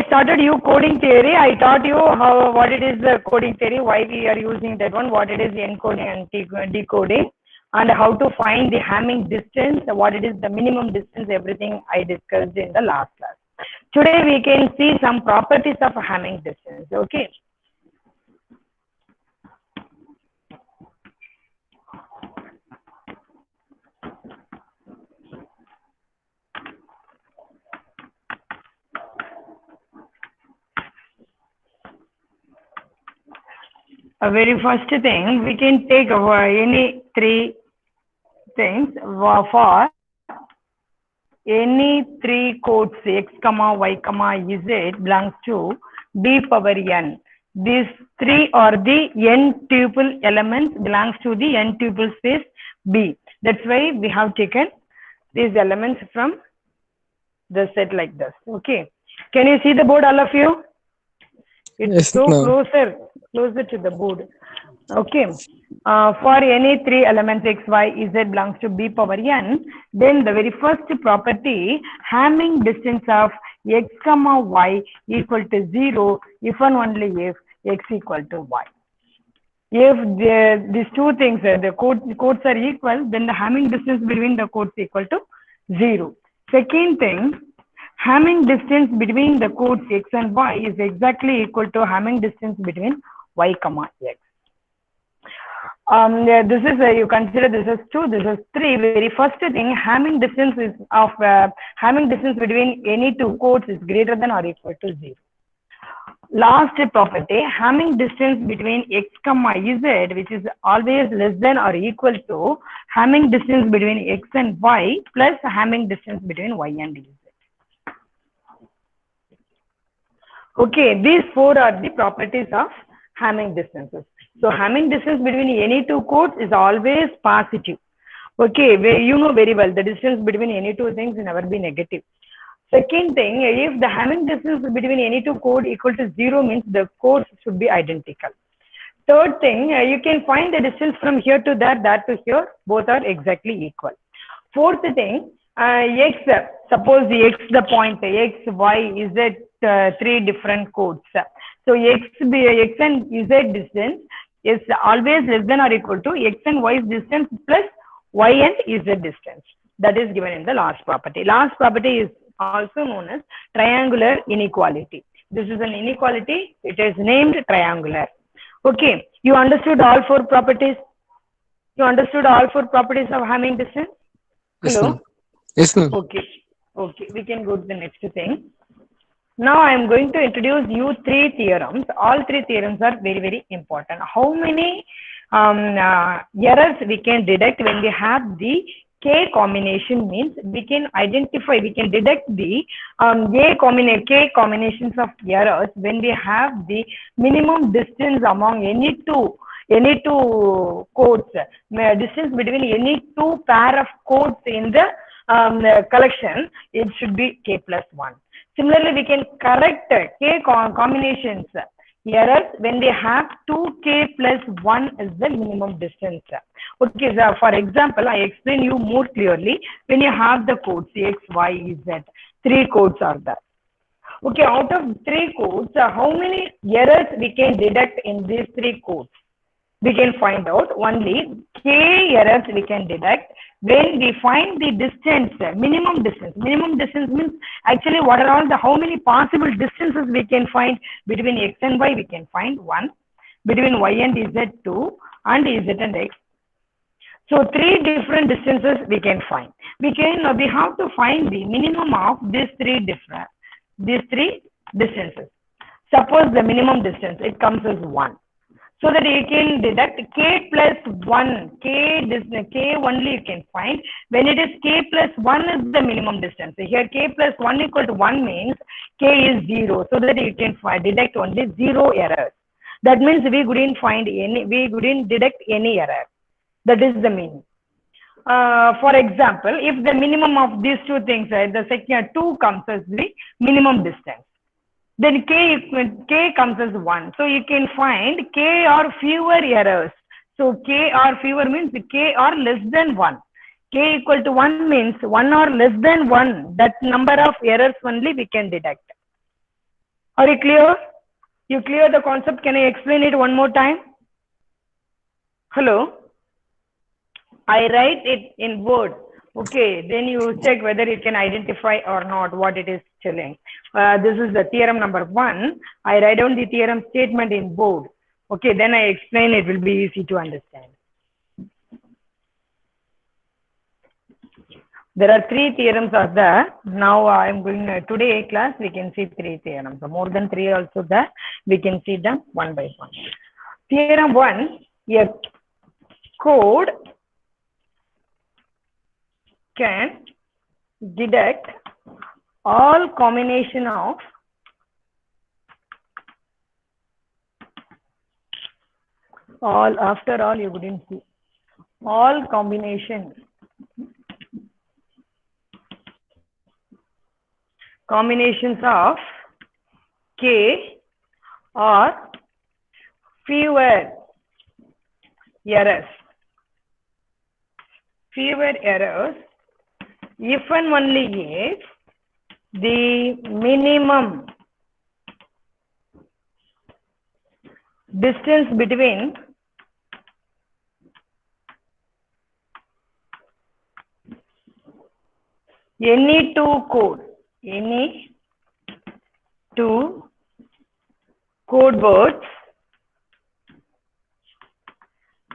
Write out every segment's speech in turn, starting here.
started you coding theory, I taught you how what it is the coding theory, why we are using that one, what it is encoding and decoding, and how to find the Hamming distance, what it is the minimum distance, everything I discussed in the last class. Today we can see some properties of Hamming distance. Okay. A very first thing, we can take any three things for any three codes x comma y comma z belongs to b power n. These three are the n tuple elements belongs to the n tuple space B. That's why we have taken these elements from the set like this. Okay. Can you see the board, all of you? It's Yes, so ma'am. closer to the board. Okay. For any three elements x, y, z belongs to b power n, then the very first property, Hamming distance of x comma y equal to 0 if and only if x equal to y. If these two things, the codes are equal, then the Hamming distance between the codes equal to 0. Second thing, Hamming distance between the codes x and y is exactly equal to Hamming distance between y comma x. This is you consider this is 2, this is 3. Very first thing, Hamming distance is of Hamming distance between any two codes is greater than or equal to 0. Last property, Hamming distance between x comma z, which is always less than or equal to Hamming distance between x and y plus Hamming distance between y and z. Okay, these four are the properties of Hamming distances. So Hamming distance between any two codes is always positive. Okay, you know very well the distance between any two things will never be negative. Second thing, if the Hamming distance between any two codes equal to 0 means the codes should be identical. Third thing, you can find the distance from here to there, that to here, both are exactly equal. Fourth thing, x, suppose the x, the point x, y, z, three different codes. So x and z distance is always less than or equal to x and y distance plus y and z distance. That is given in the last property. Last property is also known as triangular inequality. This is an inequality. It is named triangular. Okay. You understood all four properties? You understood all four properties of Hamming distance? Yes, Hello? ma'am. Yes, ma'am. Okay. Okay. We can go to the next thing. Now I am going to introduce you three theorems. All three theorems are very, very important. How many errors we can detect when we have the K combination means we can identify, we can detect the K combinations of errors when we have the minimum distance among any two codes, distance between any two pair of codes in the collection, it should be K plus 1. Similarly, we can correct K combinations errors when they have 2K plus 1 is the minimum distance. Okay, so for example, I explain you more clearly when you have the codes X, Y, Z. Three codes are there. Okay, out of three codes, how many errors we can detect in these three codes? We can find out only K errors we can detect when we find the distance, minimum distance. Minimum distance means actually what are all the, how many possible distances we can find between X and Y, we can find 1, between Y and Z 2, and Z and X. So three different distances we can find. We have to find the minimum of these three distances. Suppose the minimum distance, it comes as 1. So that you can deduct K plus 1, K only you can find. When it is K plus 1 is the minimum distance. So here K plus 1 equal to 1 means K is 0. So that you can deduct only 0 errors. That means we couldn't detect any error. That is the meaning. For example, if the minimum of these two things, the second 2 comes as the minimum distance. Then K comes as 1. So you can find K or fewer errors. So K or fewer means K or less than 1. K equal to 1 means 1 or less than 1. That number of errors only we can detect. Are you clear? You clear the concept? Can I explain it one more time? Hello? I write it in word. Okay, then you check whether it can identify or not what it is telling. This is the theorem number 1. I write down the theorem statement in board. Okay, then I explain, it will be easy to understand. There are 3 theorems are there. Now I am going today class we can see 3 theorems. So more than 3 also there. We can see them one by one. Theorem 1, a code can detect all combination of all, after all you couldn't see, all combinations of k or fewer errors if and only if the minimum distance between any two code words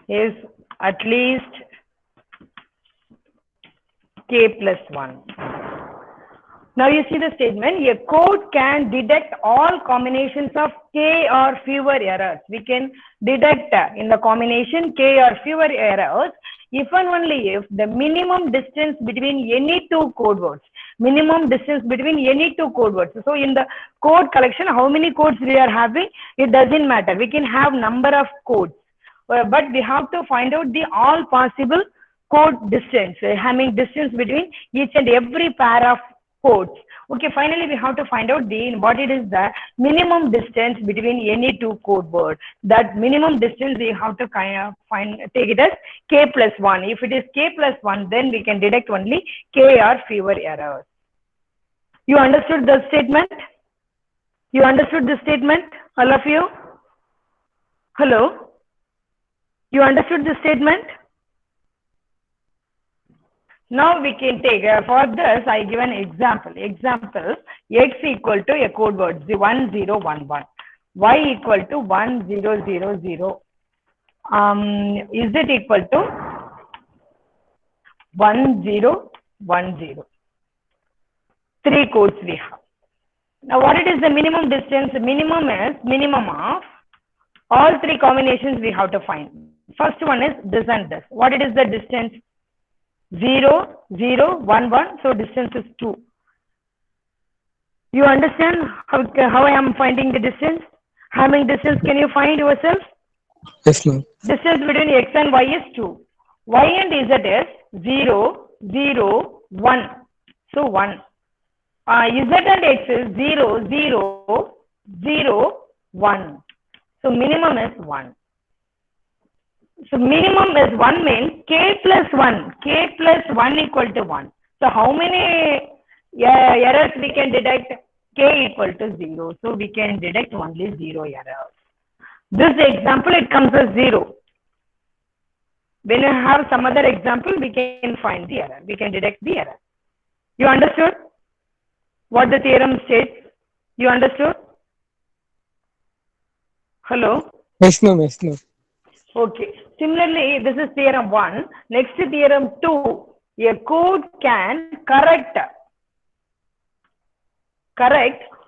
is at least k plus 1. Now you see the statement, a code can detect all combinations of k or fewer errors. We can detect in the combination k or fewer errors if and only if the minimum distance between any two code words. So in the code collection, how many codes we are having, it doesn't matter. We can have number of codes, but we have to find out the all possible code distance, having distance between each and every pair of codes. Okay, finally we have to find out what it is the minimum distance between any two code words. That minimum distance we have to take it as k plus 1. If it is k plus 1, then we can detect only k or fewer errors. You understood the statement? You understood the statement, all of you? Hello? You understood the statement? Now we can take, for this I give an example. Example, x equal to a code word 1011, y equal to 1000, z equal to 1010. 3 codes we have. Now what it is the minimum distance? Minimum is minimum of all 3 combinations we have to find. First one is this and this. What it is the distance? 0, 0, 1, 1. So distance is 2. You understand how I am finding the distance? How many distance can you find yourself? Yes, ma'am. Distance between x and y is 2. Y and z is 0, 0, 1. So 1. Z and x is 0, 0, 0, 1. So minimum is 1. So minimum is 1 means k plus 1. K plus 1 equal to 1. So how many errors we can detect? K equal to 0. So we can detect only 0 errors. This example, it comes as 0. When you have some other example, we can find the error. We can detect the error. You understood what the theorem states? You understood? Hello? Yes, ma'am. Yes, ma'am. Okay. Similarly, this is theorem 1. Next theorem 2. A code can correct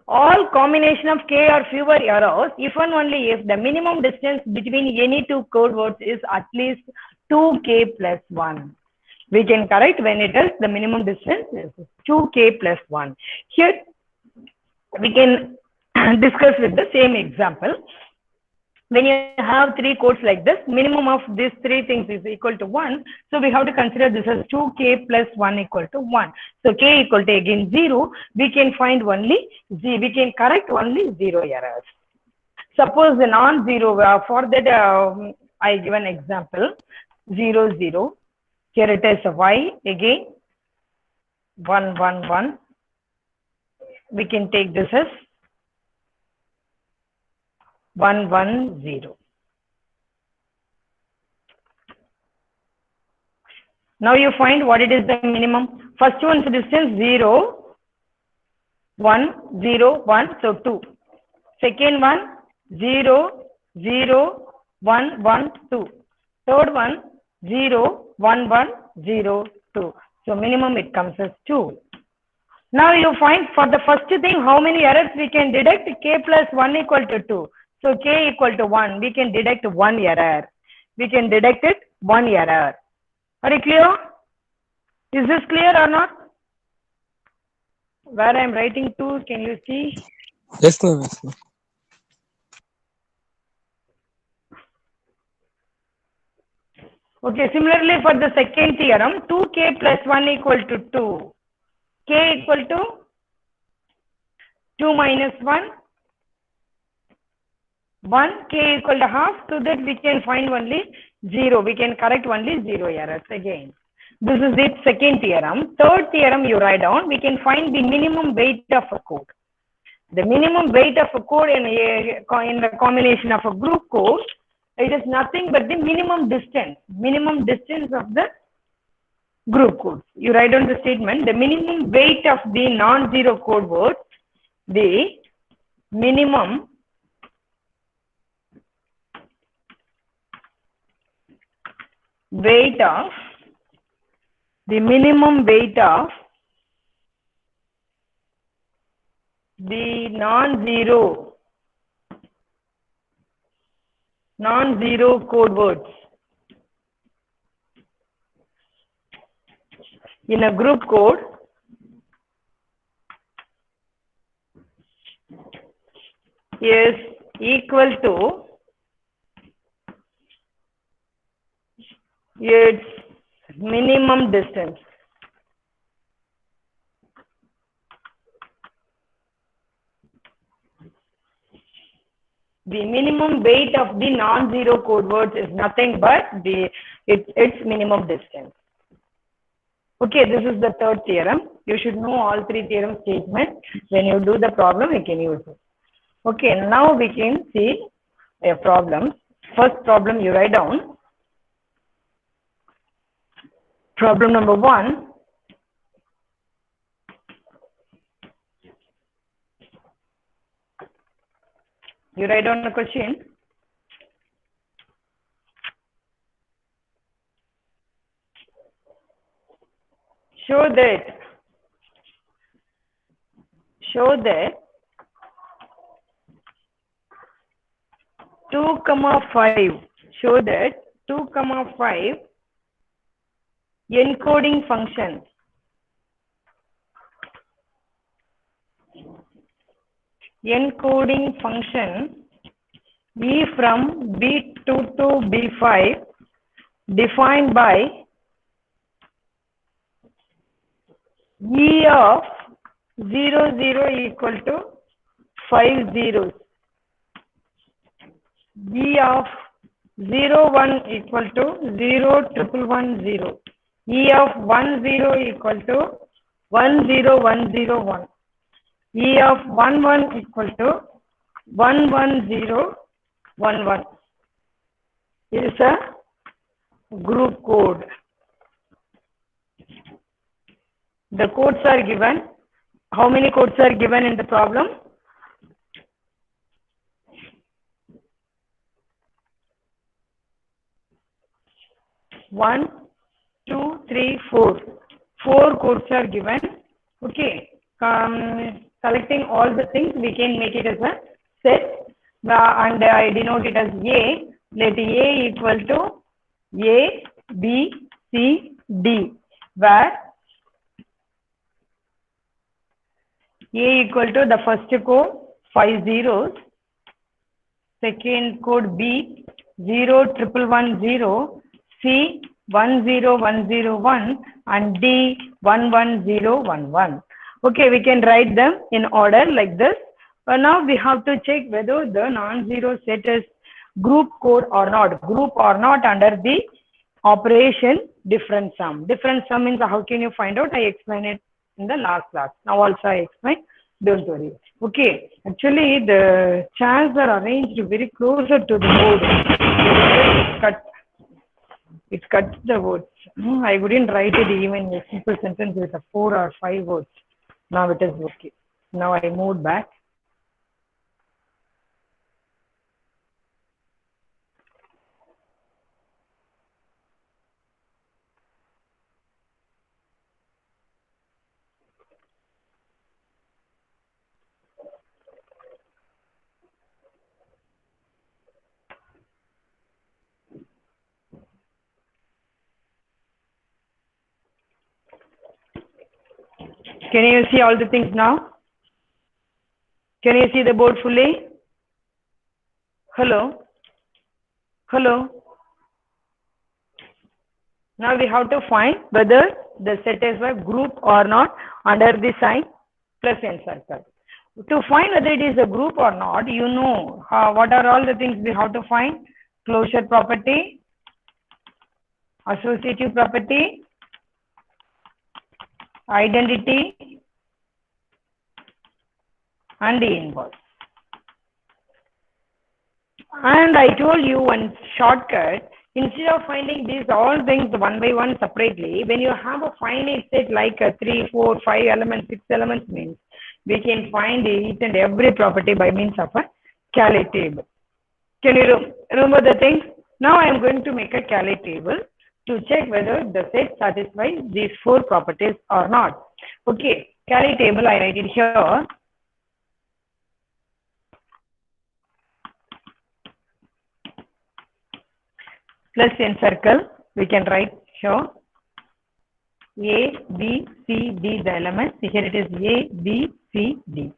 all combination of k or fewer errors if and only if the minimum distance between any two code words is at least 2k plus 1. We can correct when it is the minimum distance is 2k plus 1. Here we can discuss with the same example. When you have 3 codes like this, minimum of these 3 things is equal to 1. So we have to consider this as 2k plus 1 equal to 1. So k equal to again 0. We can find only we can correct only 0 errors. Suppose the non-zero, for that I give an example 0, 0. Here it is y again 1, 1, 1. We can take this as 110. Now you find what it is the minimum. First one's distance 0, 1, 0, 1, so 2. Second one 0, 0, 1, 1, 2. Third one 0, 1, 1, 0, 2. So minimum it comes as 2. Now you find for the first thing how many errors we can deduct. K plus 1 equal to 2. So K equal to 1. We can deduct 1 error. We can deduct it 1 error. Are you clear? Is this clear or not? Where I am writing 2, can you see? Yes, ma'am. Yes, ma'am. Okay, similarly for the second theorem, 2K plus 1 equal to 2. K equal to 2 minus 1. 1, K equal to half, so that we can find only 0. We can correct only 0 errors again. This is the second theorem. Third theorem you write down, we can find the minimum weight of a code. The minimum weight of a code in the combination of a group code, it is nothing but the minimum distance of the group code. You write down the statement, the minimum weight of the non-zero code words, the minimum weight of the non-zero code words in a group code is equal to its minimum distance. The minimum weight of the non-zero code words is nothing but its minimum distance. Okay, this is the third theorem. You should know all three theorem statements. When you do the problem, you can use it. Okay, now we can see a problem. First problem you write down. Problem number 1. You write down the question. Show that 2, 5. Show that 2, 5 encoding function E from B2 to B5 defined by E of 0, 0 equal to 5 zeros. E of 0, 1 equal to 0, 1, 1, 0. E of 1, 0 equal to 1, 0, 1, 0, 1. E of 1, 1 equal to 1, 1, 0, 1, 1. It is a group code. The codes are given. How many codes are given in the problem? 1, 2, 3, 4. 4 codes are given. Okay. Collecting all the things, we can make it as a set. And I denote it as A. Let A equal to A, B, C, D. Where A equal to the first code 5 zeros. Second code B 0, 1, 1, 0. C 1, 0, 1, 0, 1 and D 1, 1, 0, 1, 1. Okay, we can write them in order like this. But now we have to check whether the non-zero set is group code or not. Group or not under the operation different sum. Different sum means how can you find out? I explained it in the last class. Now also I explain. Don't worry. Okay, actually the chairs are arranged very closer to the board. Cut, it cuts the words. I wouldn't write it even a simple sentence with a 4 or 5 words. Now it is okay. Now I moved back. Can you see all the things now? Can you see the board fully? Hello? Hello? Now we have to find whether the set is a group or not under the sign plus n circle. To find whether it is a group or not, you know what are all the things we have to find? Closure property, associative property, identity, and the inverse. And I told you one shortcut. Instead of finding these all things one by one separately, when you have a finite set like a 3, 4, 5 elements, 6 elements means we can find each and every property by means of a Cayley table. Can you remember the things? Now I am going to make a Cayley table to check whether the set satisfies these 4 properties or not. Okay, Cayley table, I write it here. Plus in circle, we can write here A, B, C, D, the elements. Here it is A, B, C, D.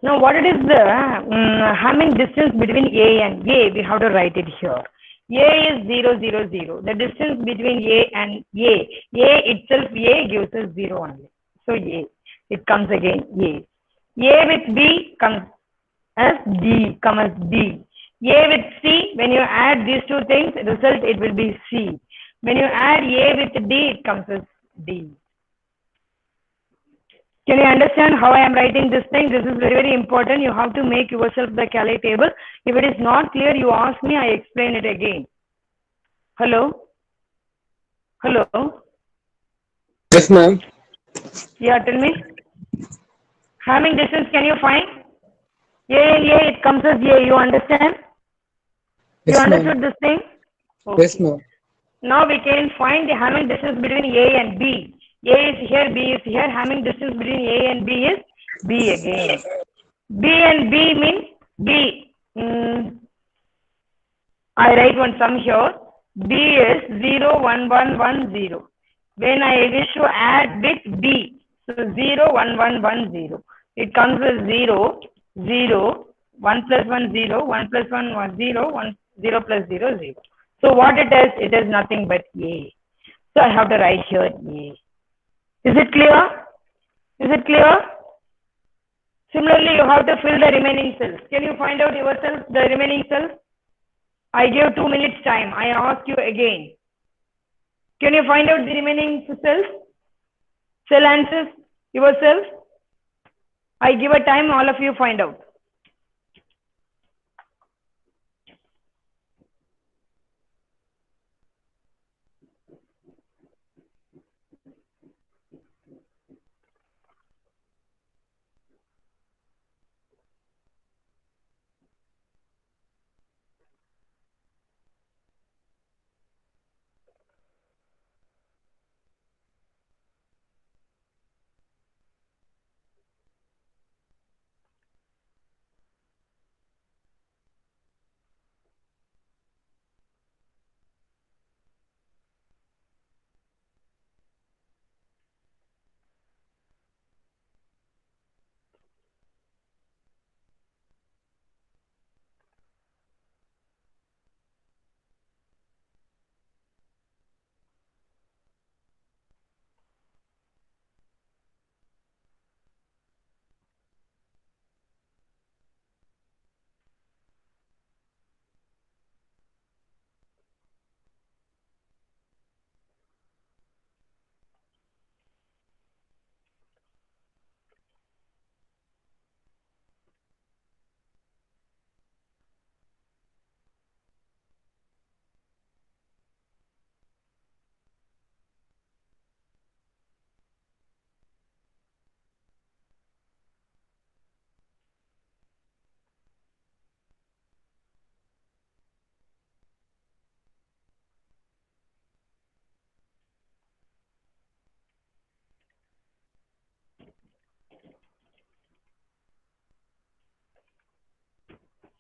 Now, what it is the Hamming distance between A and A? We have to write it here. A is 0, 0, 0. The distance between A and A itself, A gives us 0 only. So, A. It comes again, A. A with B comes as D, come as D. A with C, when you add these two things, result it will be C. When you add A with D, it comes as D. Can you understand how I am writing this thing? This is very, very important. You have to make yourself the Cayley table. If it is not clear, you ask me, I explain it again. Hello? Hello? Yes, ma'am. Yeah, tell me. Hamming distance, can you find? A and A, it comes as A. You understand? You Yes, ma'am. understood this thing? Yes, Okay. ma'am. Now we can find the Hamming distance between A and B. A is here, B is here. Hamming distance between A and B is B again. B and B means B. I write one sum here. B is 0, 1, 1, 1, 0. When I wish to add with B, so 0, 1, 1, 1, 0. It comes as 0, 0, 1 plus 1, 0, 1 plus 1, 1, 0, 1, 0 plus 0, 0. So what it is nothing but A. So I have to write here A. Is it clear? Is it clear? Similarly, you have to fill the remaining cells. Can you find out yourself the remaining cells? I gave 2 minutes time. I ask you again. Can you find out the remaining cells? Cell answers yourself. I give a time, all of you find out.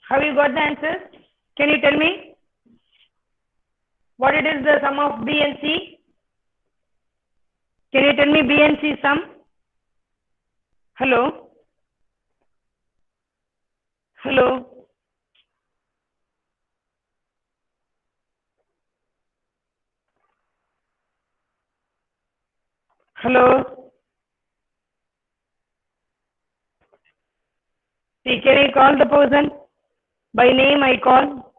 Have you got the answers? Can you tell me what it is the sum of B and C? Can you tell me B and C sum? Hello? Hello? Hello? See, can I call the person? By name I call.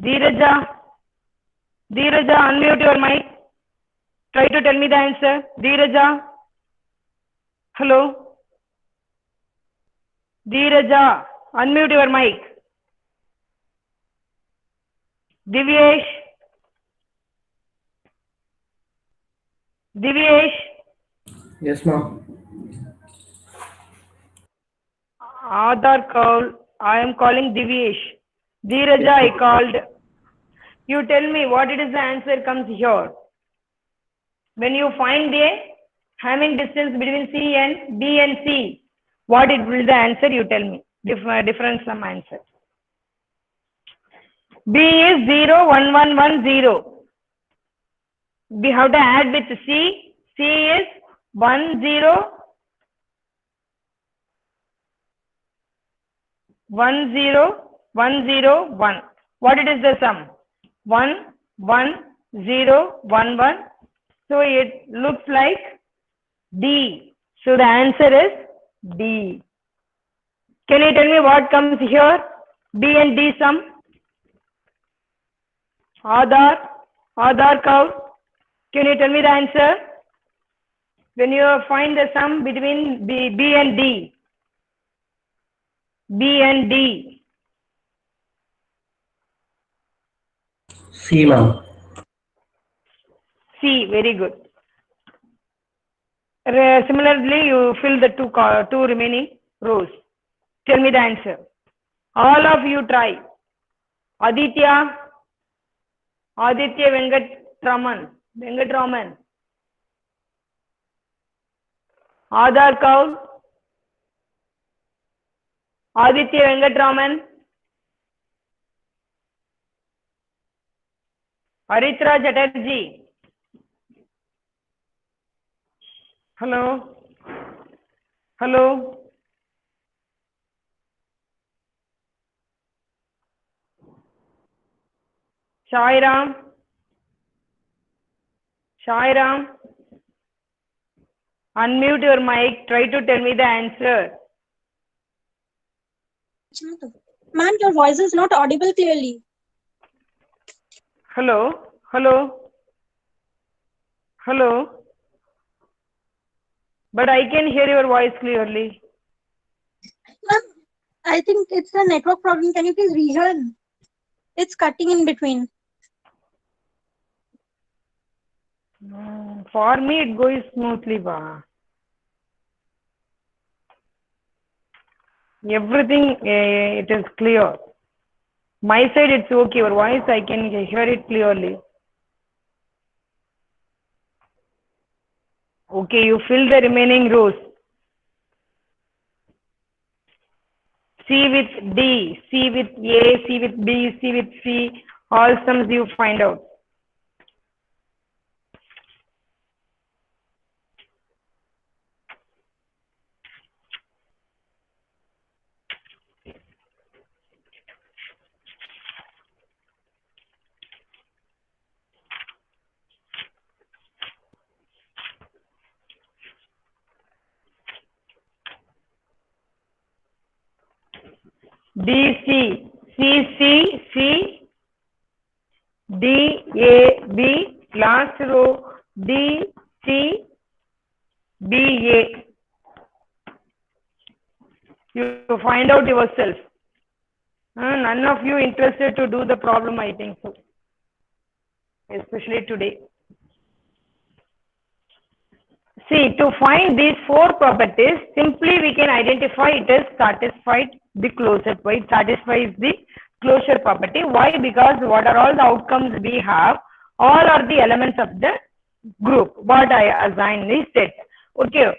Dheeraja. Dheeraja, unmute your mic. Try to tell me the answer. Dheeraja. Hello? Dheeraja, unmute your mic. Divyesh. Divyesh. Yes, ma'am. Aadhar call. I am calling Divyesh. Dheeraja, I called. You tell me what it is the answer comes here. When you find a Hamming distance between C and B and C, what it will the answer? You tell me. Difference sum answer. B is 0, 1, 1, 1, 0. We have to add with C. C is 1, 0, 1, 0, 1, 0, 1. What it is the sum? 1, 1, 0, 1, 1. So it looks like D. So the answer is D. Can you tell me what comes here? B and D sum? Aadhar code. Can you tell me the answer? When you find the sum between B and D. B and D. C, ma'am. C, very good. Similarly, you fill the two remaining rows. Tell me the answer. All of you try. Aditya Venkatraman. Aadhar code. Aditya Venkatraman. Aritra Chatterjee. Hello. Hello. Shairam. Unmute your mic. Try to tell me the answer. Ma'am, your voice is not audible clearly. Hello. But I can hear your voice clearly. Ma'am, I think it's a network problem. Can you please rejoin? It's cutting in between. For me, it goes smoothly. Everything, it is clear. My side, it's okay. Your voice, I can hear it clearly. Okay, you fill the remaining rows. C with D, C with A, C with B, C with C. All sums you find out. DC, CC, DAB, last row, DC, BA. You find out yourself. None of you interested to do the problem, I think so. Especially today. See, to find these four properties, simply we can identify it as satisfied the closure. Why? It satisfies the closure property. Why? Because what are all the outcomes we have? All are the elements of the group. What I assign is set. Okay.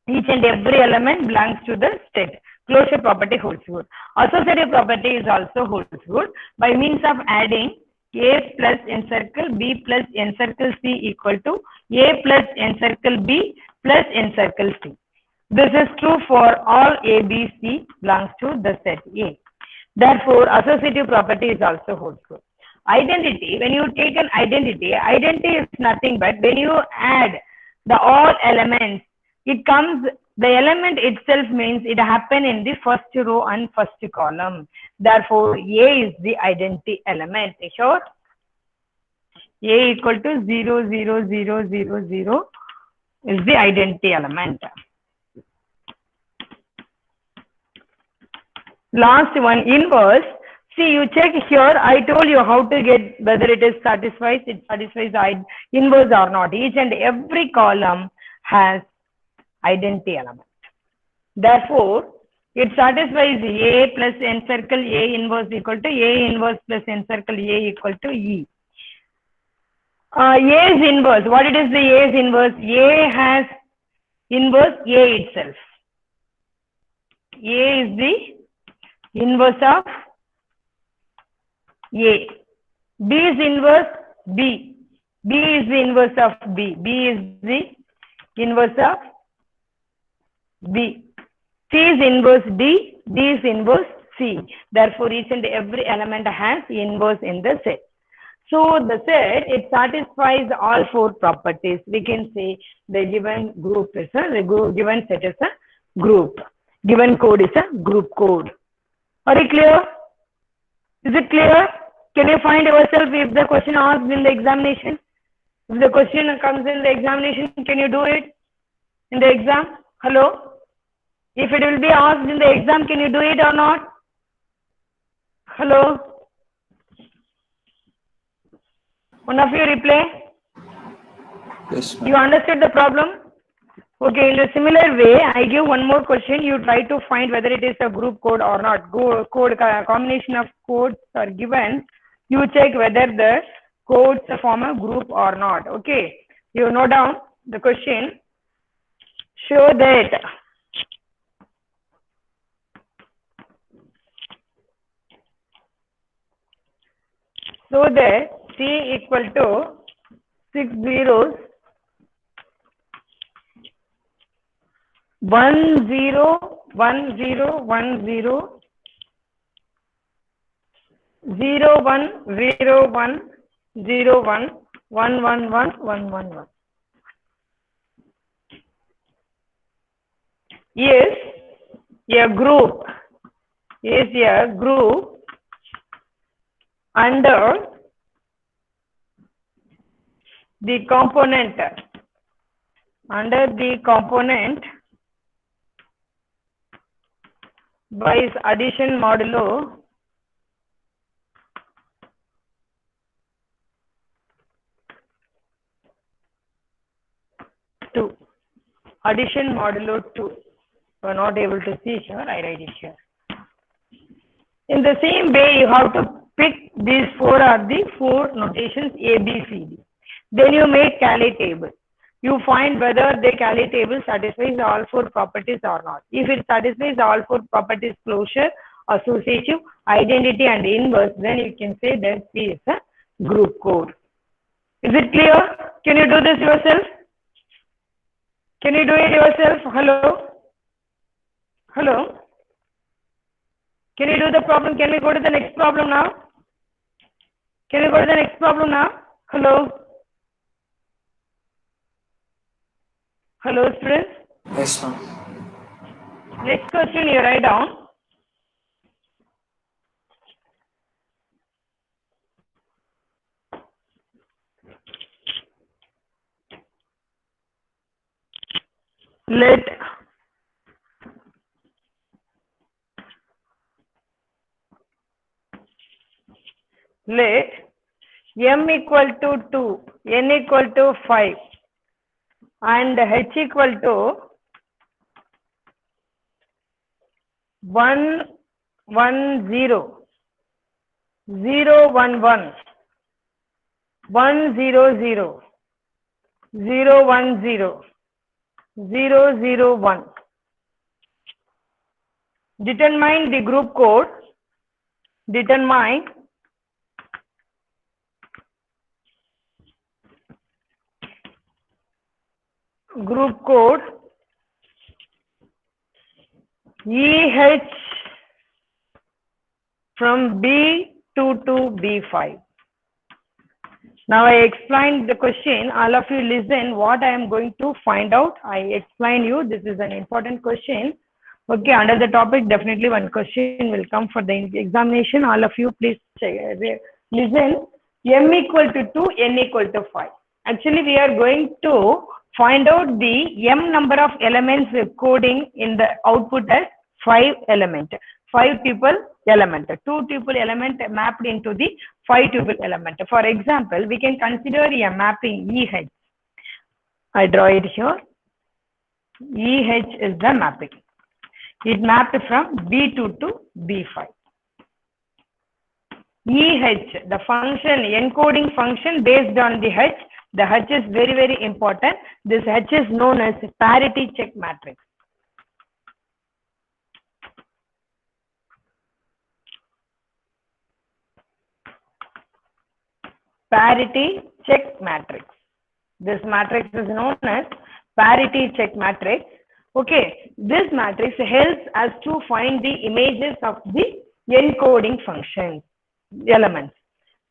Each and every element belongs to the set. Closure property holds good. Associative property is also holds good by means of adding A plus encircle B plus encircle C equal to A plus encircle B plus encircle C. This is true for all A, B, C belongs to the set A. Therefore, associative property is also holds good. Identity, when you take an identity is nothing but when you add the all elements, it comes, the element itself means it happen in the first row and first column. Therefore, A is the identity element. Sure? A equal to 0, 0, 0, 0, 0 is the identity element. Last one, inverse. See, you check here. I told you how to get whether it satisfies the inverse or not. Each and every column has identity element. Therefore, it satisfies A plus encircle A inverse equal to A inverse plus encircle A equal to E. A's inverse. What it is the A's inverse? A has inverse A itself. A is the inverse of A. B is inverse B. B is the inverse of B. B is the inverse of B. C is inverse D. D is inverse C. Therefore, each and every element has inverse in the set. So, the set, it satisfies all four properties. We can say the given group is given set is a group. Given code is a group code. Are you clear? Is it clear? Can you find yourself if the question asked in the examination? If the question comes in the examination, can you do it in the exam? Hello? If it will be asked in the exam, can you do it or not? Hello? One of you reply. Yes, ma'am. You understood the problem? Okay, in a similar way, I give one more question. You try to find whether it is a group code or not. Combination of codes are given. You check whether the codes form a group or not. Okay, you note down the question. Show that C equal to 6 zeros 1 0 1 0 1 0 0 1 0 1 0 1 1 1 1 1 1 1 is a group under the component by its addition modulo 2. Addition modulo 2. You are not able to see here. I write it here. In the same way, you have to pick these four are the four notations A, B, C, D. Then you make Cayley table. You find whether the Cayley table satisfies all four properties or not. If it satisfies all four properties, closure, associative, identity, and inverse, then you can say that C is a group code. Is it clear? Can you do this yourself? Can you do it yourself? Hello? Hello? Can you do the problem? Can we go to the next problem now? Can we go to the next problem now? Hello? Hello, students? Yes, ma'am. Next question you write down. Let m equal to 2, n equal to 5 and h equal to 1 1 0 0 1 1, 1 0 0, 0 1 0, 0 0 1. Determine the group code. Determine group code EH from B2 to B5. Now I explained the question. All of you listen what I am going to find out. I explained you. This is an important question. Okay, under the topic, definitely one question will come for the examination. All of you please listen. M equal to 2, N equal to 5. Actually, we are going to find out the M number of elements coding in the output as 5 element. 5 tuple element. 2 tuple element mapped into the 5 tuple element. For example, we can consider a mapping EH. I draw it here. EH is the mapping. It mapped from B2 to B5. EH, the function, encoding function based on the H. The H is very, very important. This H is known as parity check matrix. Parity check matrix. This matrix is known as parity check matrix. Okay, this matrix helps us to find the images of the encoding functions elements.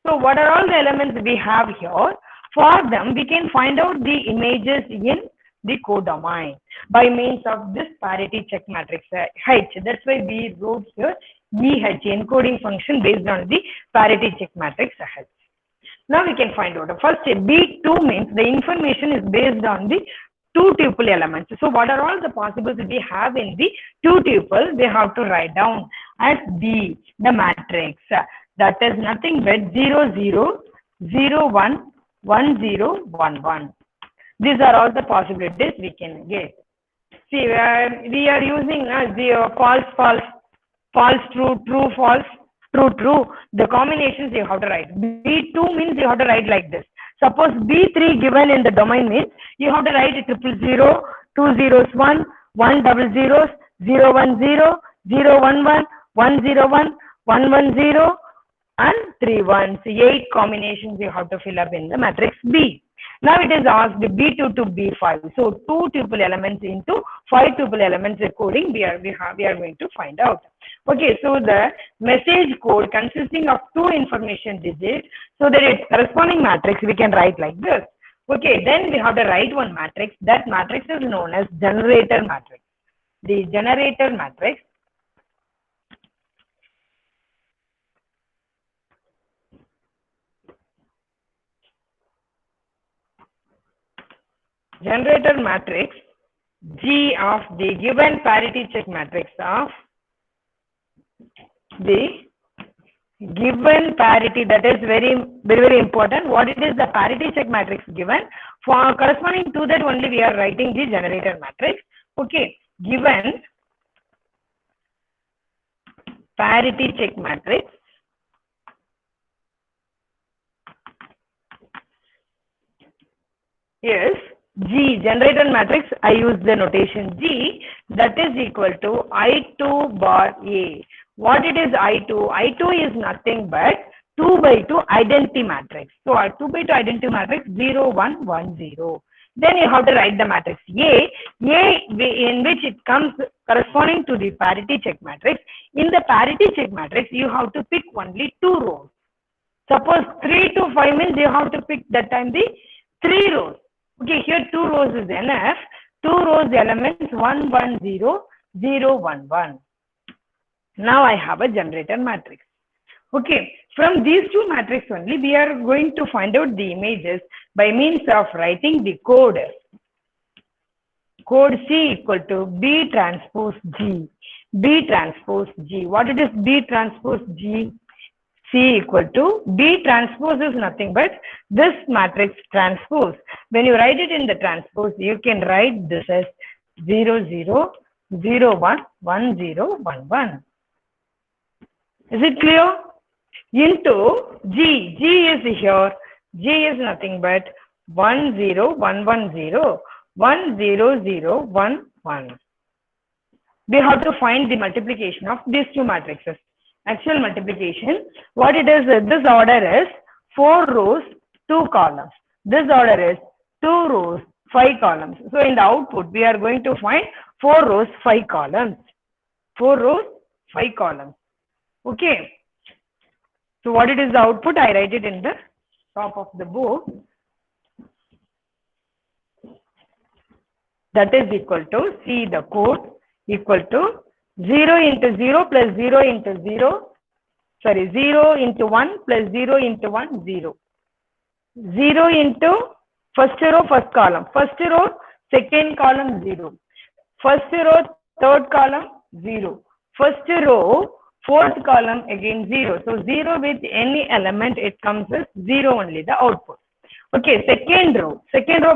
So what are all the elements we have here? For them, we can find out the images in the codomain by means of this parity check matrix H. That's why we wrote here EH, encoding function based on the parity check matrix H. Now we can find out. First, B2 means the information is based on the 2 tuple elements. So what are all the possibles we have in the 2 tuple? We have to write down as B, the matrix. That is nothing but 0 0, 0 1, 1 0, 1 1. These are all the possibilities we can get. See, we are using the false, false, false, true, true, false, true, true. The combinations you have to write. B2 means you have to write like this. Suppose B3 given in the domain means you have to write 0 0 2 zeros 1, 1 double zeros, 0 1 0, 0 1 1, 1 0 1, 1 1 0, and 3 ones. 8 combinations you have to fill up in the matrix B. Now it is asked B2 to B5. So 2 tuple elements into 5 tuple elements coding we are going to find out. Okay, so the message code consisting of 2 information digits, so that its corresponding matrix we can write like this. Okay, then we have to write one matrix. That matrix is known as generator matrix. The generator matrix G of the given parity check matrix of the given parity, that is very, very, very important. What it is the parity check matrix given, for corresponding to that only we are writing the generator matrix. Okay, given parity check matrix is G, generator matrix, I use the notation G, that is equal to I2 bar A. What it is I2? I2 is nothing but 2 by 2 identity matrix. So our 2 by 2 identity matrix 0 1 1 0. Then you have to write the matrix A in which it comes corresponding to the parity check matrix. In the parity check matrix, you have to pick only 2 rows. Suppose 3 to 5 means you have to pick that time the 3 rows. Okay, here 2 rows is enough. 2 rows elements 1 1 0 0 1 1. Now I have a generator matrix. Okay, from these 2 matrices only we are going to find out the images by means of writing the code. Code C equal to B transpose G. B transpose G. What it is B transpose G? C equal to B transpose is nothing but this matrix transpose. When you write it in the transpose, you can write this as 0 0 0 1 1 0 1 1. Is it clear? into G. G is here. G is nothing but 1 0 1 1 0 1 0 0 1 1. We have to find the multiplication of these two matrices. Actual multiplication, what it is, this order is 4 rows, 2 columns. This order is 2 rows, 5 columns. So in the output, we are going to find 4 rows, 5 columns. 4 rows, 5 columns. Okay. So what it is the output? I write it in the top of the book. That is equal to, see the code, equal to 0 into 0 plus 0 into 0. Sorry, 0 into 1 plus 0 into 1, 0. 0 into first row, first column. First row, second column, 0. First row, third column, 0. First row, fourth column, again 0. So 0 with any element, it comes as 0 only, the output. Okay, second row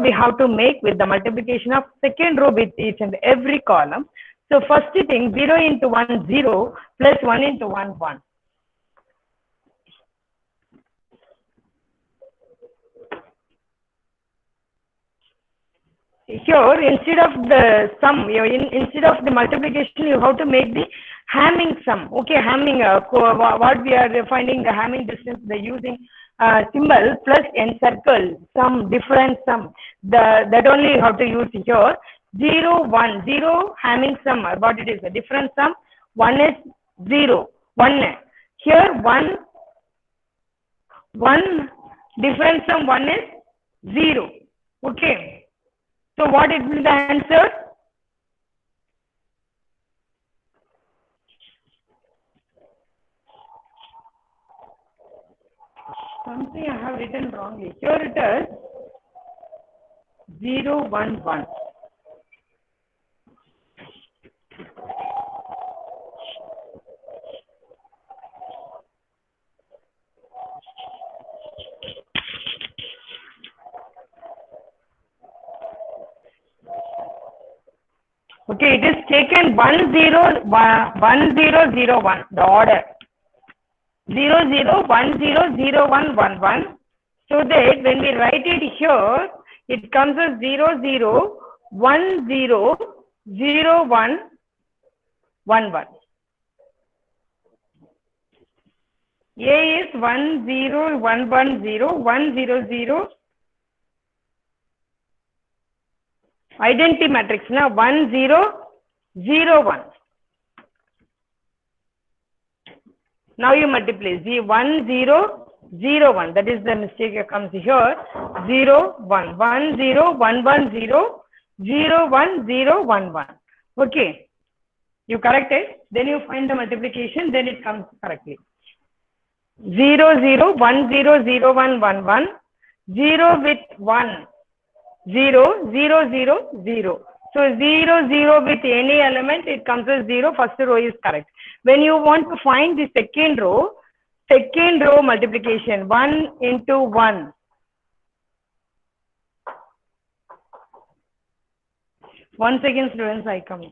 we have to make with the multiplication of second row with each and every column. So first thing, 0 into 1, 0, plus 1 into 1, 1. Here, instead of the sum, instead of the multiplication, you have to make the Hamming sum. Okay, Hamming, what we are finding the Hamming distance, they're using symbol plus encircle, sum, different sum. That only you have to use here. 0, 1, 0, Hamming sum, what it is, a different sum. 1 is 0, 1. Here, 1, different sum, 1 is 0. Okay. So what it will be the answer? Something I have written wrongly. Here it is 0 1 1. Okay, it is taken 1 0 1 0 0 1, the order 0 0 1 0 0 1 1 1. So that when we write it here, it comes as 0 0 1 0 0 1 1 1. A is 1 0 1 1 0 1 0 0. Identity matrix now 1 0 0 1. Now you multiply 1 0 0 1. That is the mistake that comes here. 0 1 1 0 1 1 0 0 1 0 1 1. Okay. You correct it. Then you find the multiplication. Then it comes correctly. 0 0 1 0 0 1 1 1. 0 with 1. 0 0 0 0. So 0 0 with any element, it comes as 0. First row is correct. When you want to find the second row multiplication, 1 into 1. 1 second, students, I come.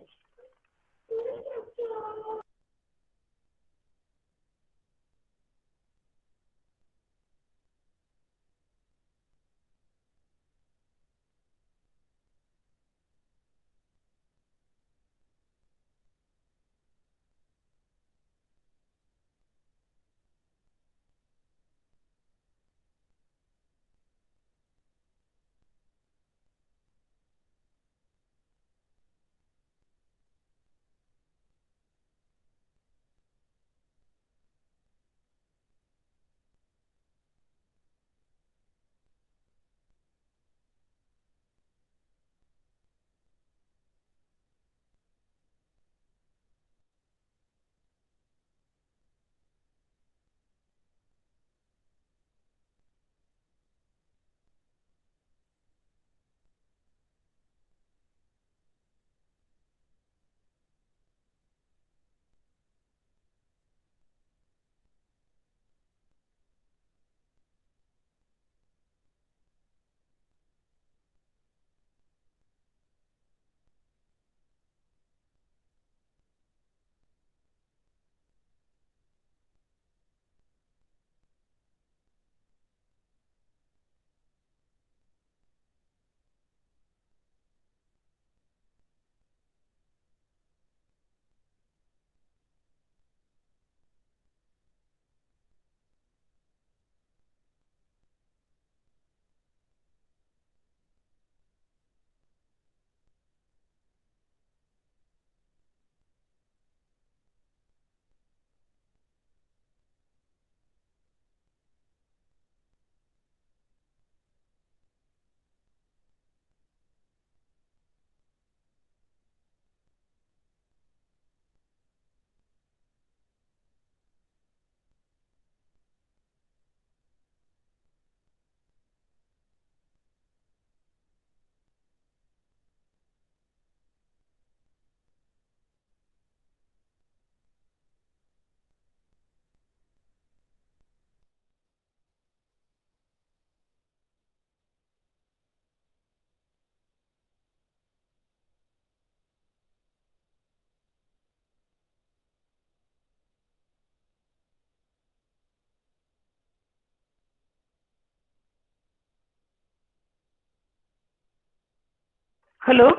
Hello?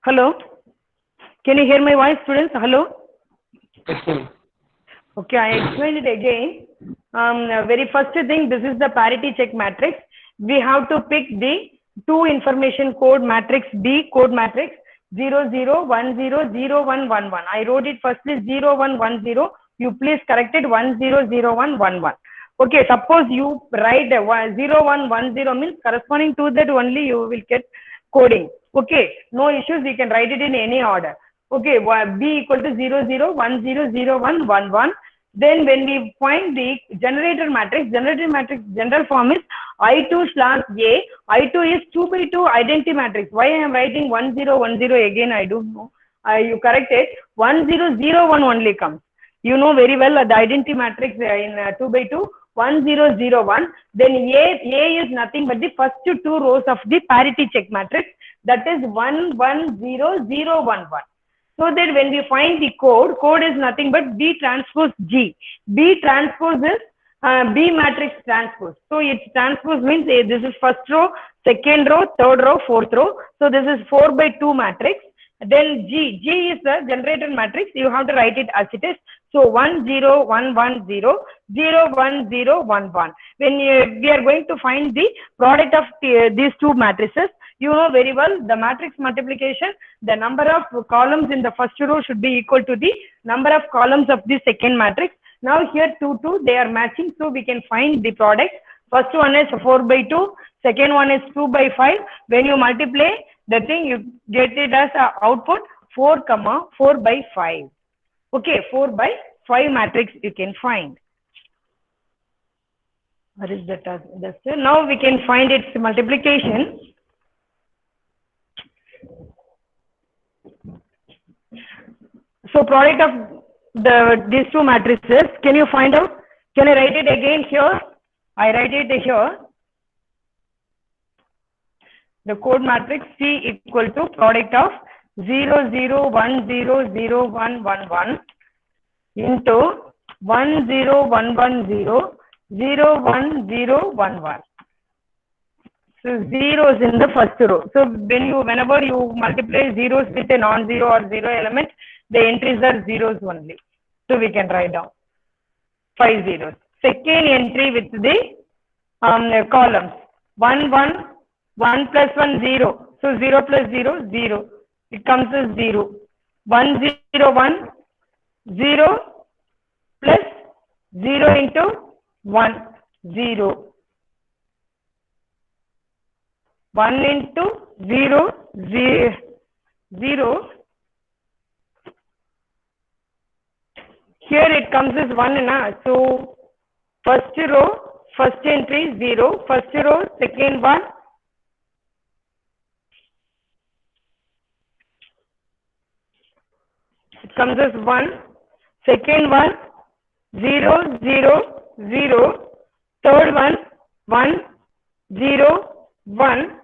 Hello? Can you hear my voice, students? Hello? Yes, ma'am. Okay, I explain it again. Very first thing, this is the parity check matrix. We have to pick the two information code matrix B, code matrix 00100111. I wrote it firstly 0110. You please correct it 100111. Okay, suppose you write 0110 means corresponding to that only you will get coding. Okay, no issues, you can write it in any order. Okay, B equal to 00100111. Then when we find the generator matrix general form is I2/A. I2 is 2 by 2 identity matrix. Why I am writing 1010 again, I don't know. You correct it. 1001 only comes. You know very well the identity matrix in 2 by 2, 1001. Then A is nothing but the first two rows of the parity check matrix. That is 110011. So that when we find the code is nothing but B transpose G. B transpose is B matrix transpose. So its transpose means this is first row, second row, third row, fourth row. So this is 4 by 2 matrix. Then G is the generator matrix. You have to write it as it is. So 10110, 01011. When we are going to find the product of these two matrices, you know very well the matrix multiplication, the number of columns in the first row should be equal to the number of columns of the second matrix. Now here 2 they are matching, so we can find the product. First one is 4 by 2, second one is 2 by 5. When you multiply the thing, you get it as output 4 by 5. Okay, 4 by 5 matrix you can find. What is that? Now we can find its multiplication. So product of these two matrices, can you find out? Can I write it again here? I write it here. The code matrix C equal to product of 00100111 into 10110 01011. So zeros in the first row. So whenever you multiply zeros with a non-zero or zero element, the entries are zeros only. So we can write down 5 zeros. Second entry with the columns 1 plus 1 0. So 0 plus 0 0. It comes as 0. 101 0 plus 0 into 1 0. 1 into 0 0. Here it comes as 1 na. So first row, first entry 0, first row, second one, it comes as 1, second one 0 0 0, third one 1 0 1,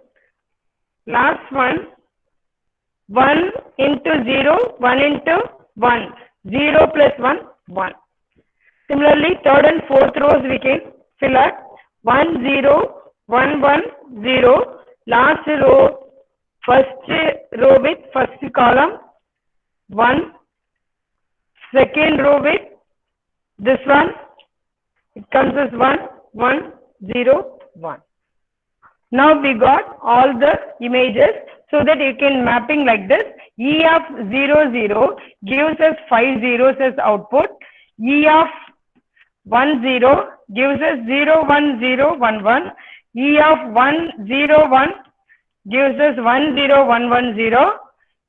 last one 1 into 0, 1 into 1, 0 plus 1 1. Similarly, third and fourth rows we can fill up 1 0 1 1 0, last row, first row with first column 1, second row with this one, it comes as 1 1 0 1. Now we got all the images, so that you can mapping like this. E of 0 0 gives us 5 zeros as output. E of 1 0 gives us 0 1 0 1 1. E of 1 0 1 gives us 1 0 1 1 0.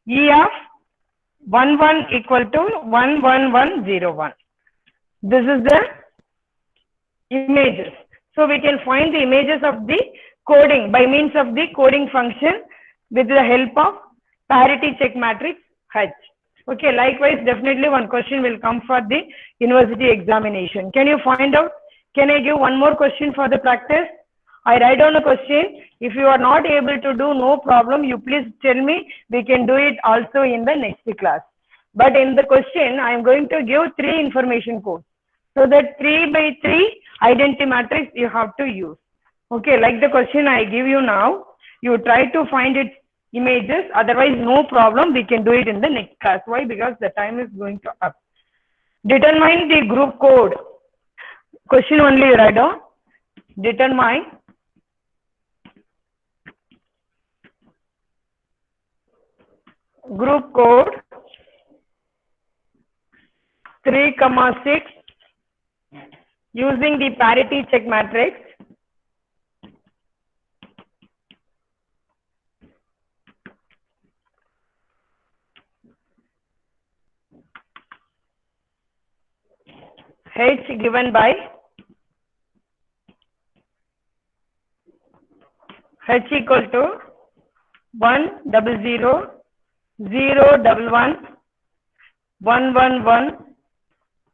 E of 1 1 equal to 1 1 1 0 1. This is the images. So we can find the images of the coding by means of the coding function with the help of parity check matrix H. Okay, likewise, definitely one question will come for the university examination. Can you find out? Can I give one more question for the practice? I write down a question. If you are not able to do, no problem. You please tell me. We can do it also in the next class. But in the question, I am going to give 3 information codes. So that 3 by 3 identity matrix you have to use. Okay, like the question I give you now, you try to find its images. Otherwise, no problem. We can do it in the next class. Why? Because the time is going to up. Determine the group code. Question only you write down. Determine group code 3,6 using the parity check matrix. H given by H equal to 100 011 111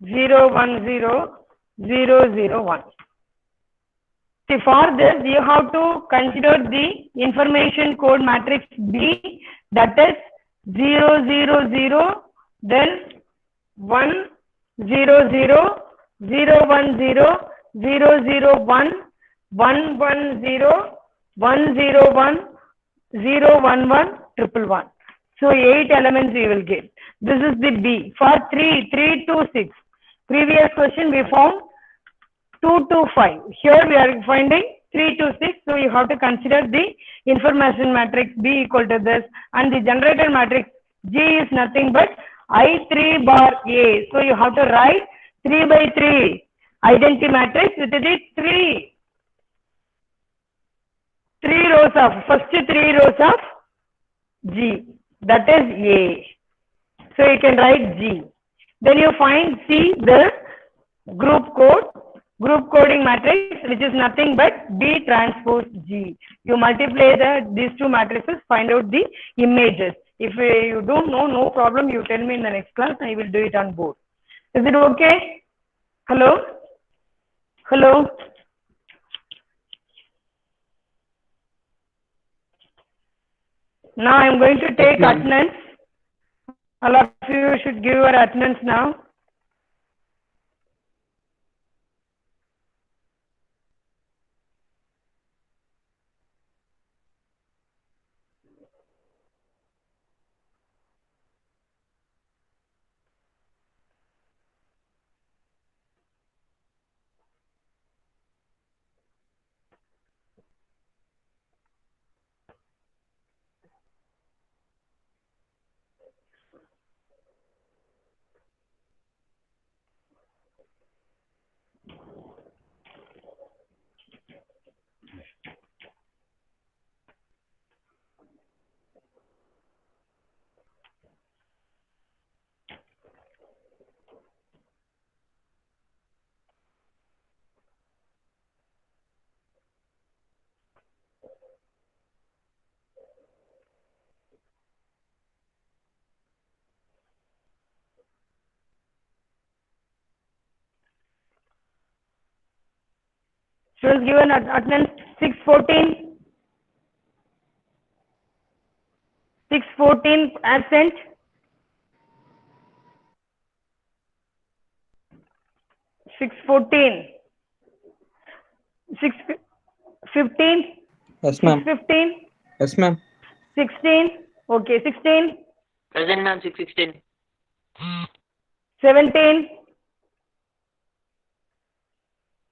010 001. See, for this you have to consider the information code matrix B, that is 000, then 100 010 001 110 101 011 111. So 8 elements we will get. This is the B. For 3 to 6. Previous question we found 2 to 5. Here we are finding 3 to 6. So you have to consider the information matrix B equal to this, and the generated matrix G is nothing but I3 bar A. So you have to write 3 by 3 identity matrix with the 3 rows of first 3 rows of G, that is A. So you can write G. Then you find C, the group coding matrix, which is nothing but B transpose G. You multiply these two matrices, find out the images. If you don't know, no problem. You tell me in the next class. I will do it on board. Is it okay? Hello? Hello? Now I am going to take attendance. All of you should give your attendance now. Students given attendance 614. 614 absent. 614. 615. Yes, ma'am. 615. Yes, ma'am. 16. Okay, 16. Present, ma'am. 616. 17.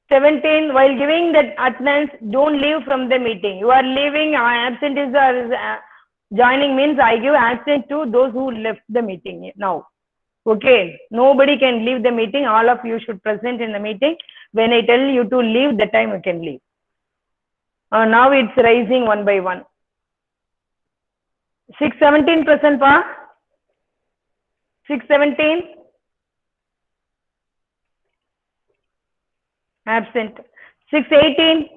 17. While giving that attendance, don't leave from the meeting. You are leaving, absent is joining means I give absent to those who left the meeting now. Okay. Nobody can leave the meeting. All of you should present in the meeting. When I tell you to leave, that time you can leave. Now it's rising one by one. 617 present, pa? 617. Absent. 618.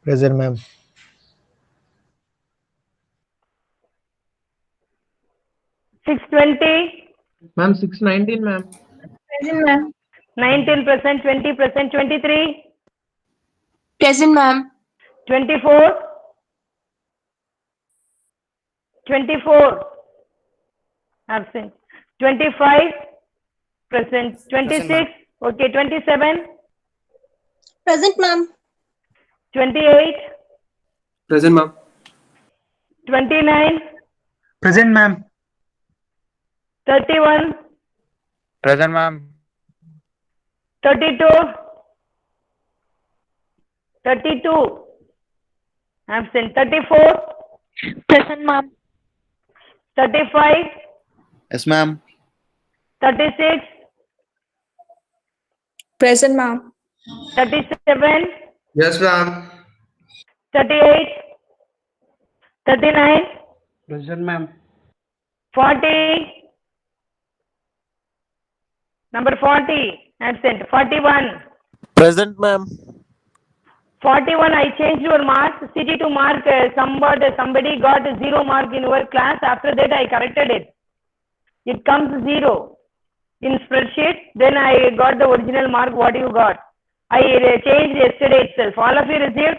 Present, ma'am. 620. Ma'am, 619, ma'am. Present, ma'am. 19 present, 20 present, 23. Present, ma'am. 24. 24. Absent. 25. Present. 26. Okay, 27. Present, ma'am. 28. Present, ma'am. 29, Present, ma'am. 31, Present, ma'am. 32, 32, absent. 34, Present, ma'am. 35, Yes, ma'am. 36, Present, ma'am. 37, Yes, ma'am. 38, 39, Present, ma'am. 40, number 40, absent. 41, Present, ma'am. 41, I changed your marks. CT to mark, somebody got 0 mark in your class. After that, I corrected it. It comes 0 in spreadsheet. Then I got the original mark, what you got. I changed yesterday itself. All of you received?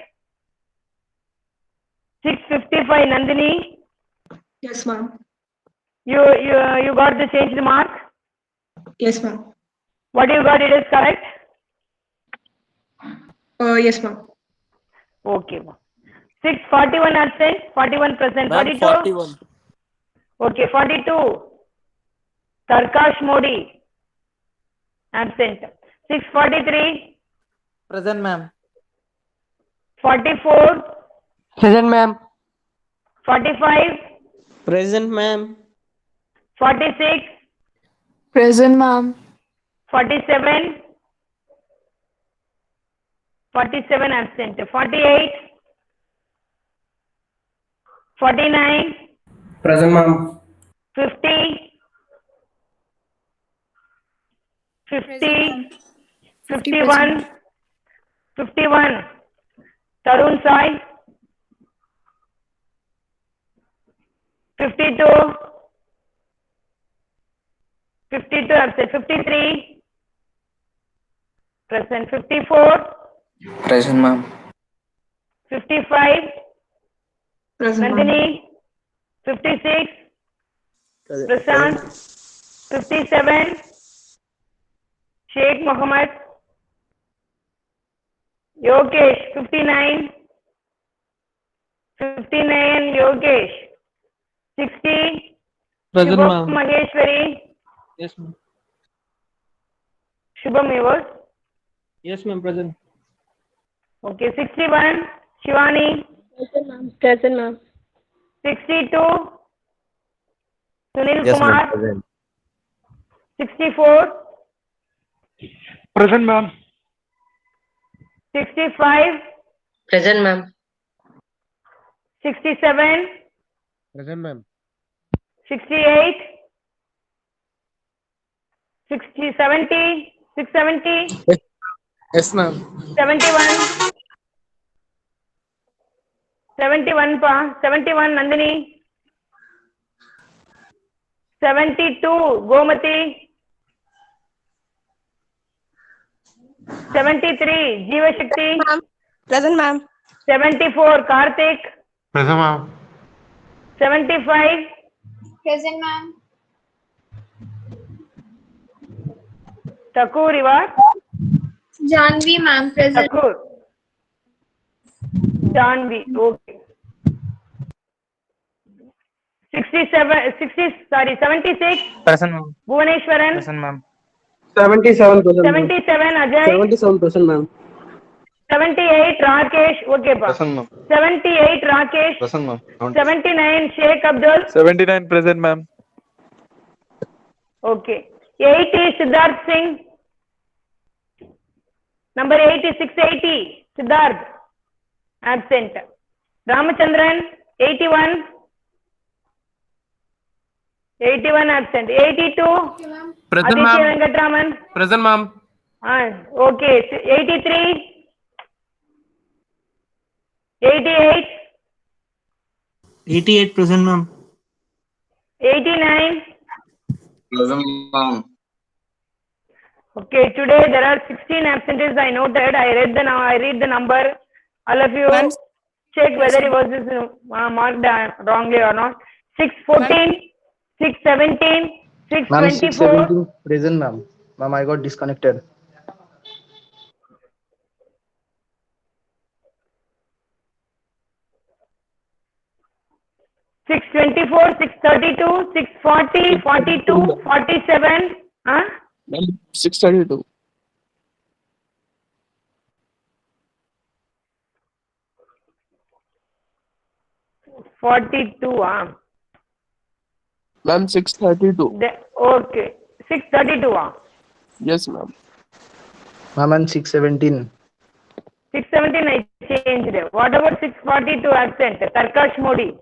655, Nandini. Yes, ma'am. You got the changed mark? Yes, ma'am. What you got, it is correct? Yes, ma'am. Okay. 641 absent, 41 present, Ma'am, 42? 41. Okay, 42. Tarkash Modi, absent. 643, Present, ma'am. 44, Present, ma'am. 45, Present, ma'am. 46, Present, ma'am. 47, 47 absent. 48, 49, Present, ma'am. 50, 50, 51, 51. Tarun Sai, 52, 52 absent. 53, present. 54, Present, ma'am. 55, Present, ma'am. Nandini, 56, Prashant, 57, Sheikh Mohammed, Yogesh, 59, 59, Yogesh, 60, Present, Shubham ma'am. Maheshwari, Yes, ma'am. Shubham yours. Yes, ma'am. Present. Okay, 61, Shivani, Present, ma'am. Present, ma'am. 62, Sunil Yes, ma'am. Kumar, Present. 64, Present, ma'am. 65, Present, ma'am. 67, Present, ma'am. 68, 60, 70, 670, Yes, ma'am. 71, 71 pa, 71 Nandini, 72 Gomati, 73 Jiva Shakti, Ma'am. Present, ma'am. 74 Karthik, Present, ma'am. 75 Present, ma'am. Thakur Ivar, Janvi, ma'am. Present. Thakur, Janvi, okay. 67, 60, sorry, 76 Present, ma'am. Bhuvaneshwaran, Present, ma'am. 77 present, ma'am. 77 Ajay, 77 present, ma'am. 78 Rakesh, okay pa. Present, ma'am. 78 Rakesh, Present, ma'am. 79 Sheikh Abdul, 79 present, ma'am. okay. 80 Siddharth Singh, number 80, 680 Siddharth, absent. Ramachandran, 81, 81 absent. 82 Present, Aditya ma'am. Venkatraman, Present, ma'am. okay. 83, 88, 88 present, ma'am. 89. Present, ma'am. Okay, today there are 16 absentees I noted. I read the number. All of you Ma'am. check whether it was marked wrongly or not. 614, 617, Ma'am, 624. 617 present, ma'am. Ma'am, I got disconnected. 624, 632, 640, 42, 47. Huh? 632. 42. Ma'am, 632. Okay. 632. Yes, ma'am. Ma'am, and 617. 617 I changed. What about 642 absent? Tarkash Modi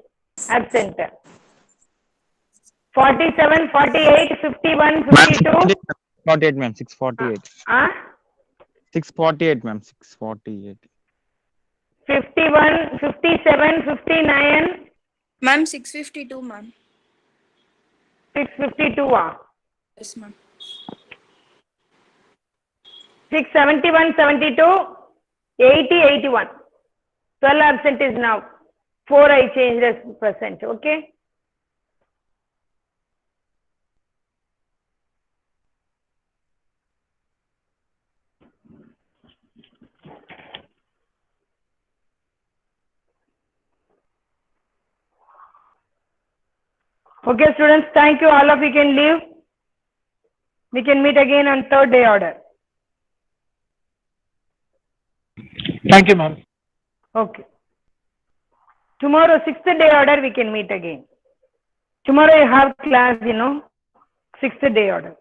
absent. 47, 48, 51, 52. 48, ma'am. 648. 648, ma'am. 648. 51, 57, 59. Ma'am, 652, ma'am. 652. Yes, ma'am. 671, 72, 80, 81. 12 absent is now. 4 I changed as present. Okay. Okay, students, thank you. All of you can leave. We can meet again on third day order. Thank you, ma'am. Okay. Tomorrow, sixth day order, we can meet again. Tomorrow you have class, sixth day order.